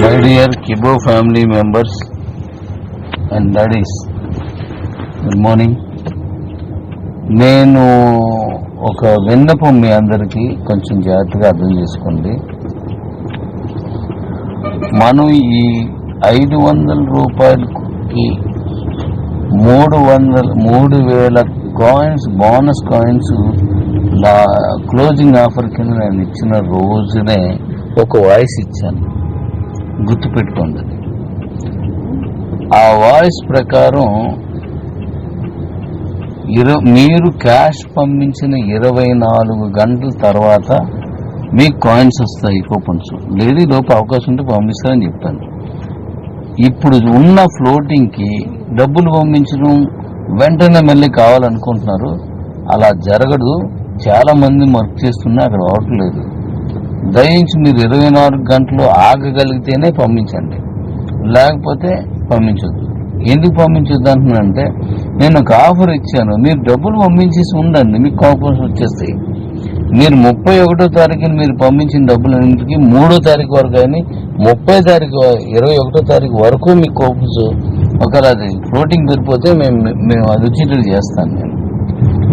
My dear Kibo family members and daddies, good morning. నేను ఒక విన్నపం మీ అందరికీ కొంచెం జాగ్రత్తగా అర్థం చేసుకోండి. మనం ఈ 500 రూపాయలకి 3,000 coins bonus coins closing offer కింద నేను ఇచ్చిన రోజునే ఒక వాయిస్ ఇచ్చాను, గుర్తుపెట్టుకోండి. ఆ వాయిస్ ప్రకారం మీరు క్యాష్ పంపించిన 24 గంటల తర్వాత మీకు కాయిన్స్ వస్తాయి, కూపన్స్. లేదు లోపు అవకాశం ఉంటే పంపిస్తారని చెప్పాను. ఇప్పుడు ఉన్న ఫ్లోటింగ్కి డబ్బులు పంపించడం వెంటనే మళ్ళీ కావాలనుకుంటున్నారు. అలా జరగదు. చాలా మంది వర్క్ చేస్తున్నా అక్కడ అవట్లేదు. దయించి మీరు 24 గంటలు ఆగగలిగితేనే పంపించండి, లేకపోతే పంపించొద్దు. ఎందుకు పంపించొద్దు అంటున్నానంటే, నేను ఒక ఆఫర్ ఇచ్చాను, మీరు డబ్బులు పంపించేసి ఉండండి, మీకు కూపన్స్ వచ్చేస్తాయి. మీరు 31వ తారీఖున మీరు పంపించిన డబ్బులన్నింటికి 3వ తారీఖు వరకు కానీ 30వ తారీఖు 21వ తారీఖు వరకు మీకు కూపన్స్ ఒకవేళ అది ఫ్లోటింగ్ పెరిగిపోతే మేము అది వచ్చేటట్టు చేస్తాను నేను.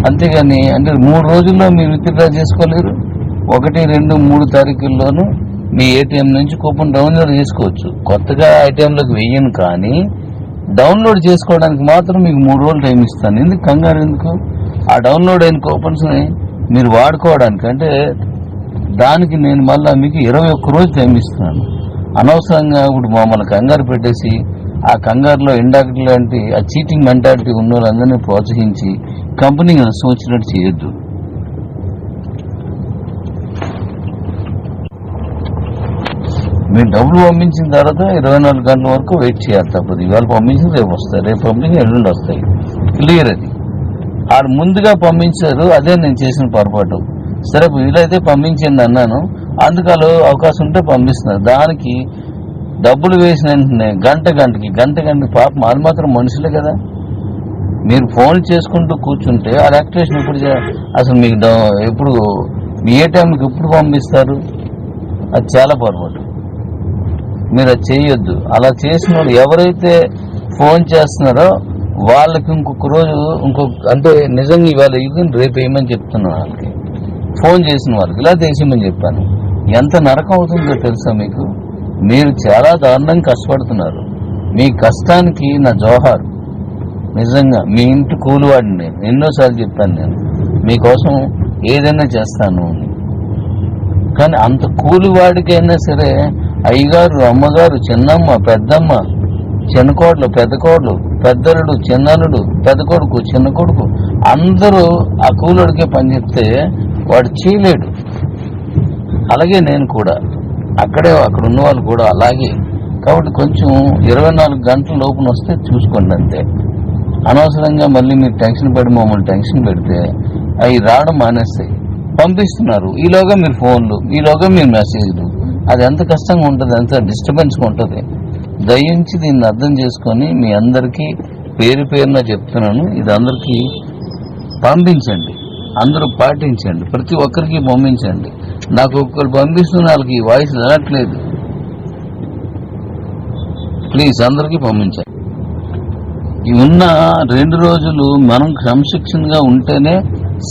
అంతేగాని అంటే 3 రోజుల్లో మీరు విత్డ్రా చేసుకోలేరు. 1, 2, 3 తారీఖుల్లోనూ మీ ఏటీఎం నుంచి కూపన్ డౌన్లోడ్ చేసుకోవచ్చు. కొత్తగా ఏటీఎంలోకి వెయ్యను, కానీ డౌన్లోడ్ చేసుకోవడానికి మాత్రం మీకు 3 రోజులు టైం ఇస్తాను. ఎందుకు కంగారు ఎందుకు? ఆ డౌన్లోడ్ అయిన కూపన్స్ని మీరు వాడుకోవడానికి, అంటే దానికి నేను మళ్ళీ మీకు 21 రోజు టైం ఇస్తున్నాను. అనవసరంగా ఇప్పుడు మమ్మల్ని కంగారు పెట్టేసి ఆ కంగారులో ఇండక్ట్ లాంటి ఆ చీటింగ్ మెంటాలిటీ ఉన్న వాళ్ళందరినీ ప్రోత్సహించి కంపెనీకి నష్టం వచ్చినట్టు చేయొద్దు. మీరు డబ్బులు పంపించిన తర్వాత 24 గంటల వరకు వెయిట్ చేయాలి తప్పదు. ఇవాళ పంపించి రేపు వస్తాయి, రేపు పంపించి ఎల్లుండి వస్తాయి. క్లియర్ అది. ఆడు ముందుగా పంపించారు, అదే నేను చేసిన పొరపాటు. సరే వీలైతే పంపించండి అన్నాను, అందుకలో అవకాశం ఉంటే పంపిస్తున్నారు. దానికి డబ్బులు వేసిన వెంటనే గంటకి పాపం అది మాత్రం మనుషులే కదా. మీరు ఫోన్ చేసుకుంటూ కూర్చుంటే ఆ యాక్టివేషన్ అసలు మీకు ఎప్పుడు మీ ఏ టైంకి ఎప్పుడు పంపిస్తారు? అది చాలా పొరపాటు. మీరు అది చేయొద్దు. అలా చేసిన వాళ్ళు ఎవరైతే ఫోన్ చేస్తున్నారో వాళ్ళకి ఇంకొక రోజు అంటే నిజంగా ఇవాళ రేపు వేయమని చెప్తున్నాను. వాళ్ళకి ఫోన్ చేసిన వాళ్ళకి ఇలా చేసేయమని చెప్పాను. ఎంత నరకం అవుతుందో తెలుసా మీకు? మీరు చాలా దారుణంగా కష్టపడుతున్నారు. మీ కష్టానికి నా జోహార్. నిజంగా మీ ఇంటి కూలివాడిని నేను. ఎన్నోసార్లు చెప్పాను, నేను మీకోసం ఏదైనా చేస్తాను అని. కానీ అంత కూలివాడికైనా సరే అయ్యగారు, అమ్మగారు, చిన్నమ్మ, పెద్దమ్మ, చిన్నకోడలు, పెద్దకోడలు, పెద్దలుడు, చిన్నలుడు, పెద్ద కొడుకు, చిన్న కొడుకు అందరూ ఆ కూలోడికే పని చెప్తే వాడు చేయలేడు. అలాగే నేను కూడా అక్కడ ఉన్న వాళ్ళు కూడా అలాగే. కాబట్టి కొంచెం 24 గంటల లోపున వస్తే చూసుకోండి అంతే. అనవసరంగా మళ్ళీ మీరు టెన్షన్ పడి మమ్మల్ని టెన్షన్ పెడితే అవి రావడం మానేస్తాయి. పంపిస్తున్నారు, ఈలోగా మీరు ఫోన్లు, ఈలోగా మీరు మెసేజ్లు. అది ఎంత కష్టంగా ఉంటుంది, ఎంత డిస్టర్బెన్స్గా ఉంటుంది. దయించి దీన్ని అర్థం చేసుకొని మీ అందరికీ పేరున చెప్తున్నాను, ఇది అందరికీ పంపించండి, అందరూ పాటించండి, ప్రతి ఒక్కరికి పంపించండి. నాకు ఒక్కరు పంపిస్తున్న వాళ్ళకి ఈ వాయిస్ వెళ్ళట్లేదు. ప్లీజ్ అందరికీ పంపించండి. ఉన్న 2 రోజులు మనం క్రమశిక్షణగా ఉంటేనే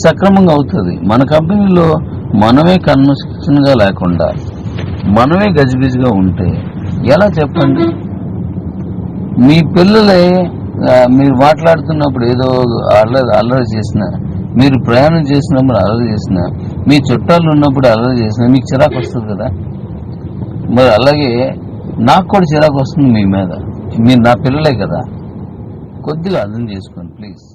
సక్రమంగా అవుతుంది. మన కంపెనీలో మనమే క్రమశిక్షణగా లేకుండా మనమే గజిబిజిగా ఉంటే ఎలా చెప్పండి? మీ పిల్లలే మీరు మాట్లాడుతున్నప్పుడు ఏదో అల్లరి చేసినా, మీరు ప్రయాణం చేసినప్పుడు అల్లరి చేసినా, మీ చుట్టాలు ఉన్నప్పుడు అల్లరి చేసినా మీకు చిరాకు వస్తుంది కదా. మరి అలాగే నాకు కూడా చిరాకు వస్తుంది మీ మీద. మీరు నా పిల్లలే కదా. కొద్దిగా అర్థం చేసుకోండి ప్లీజ్.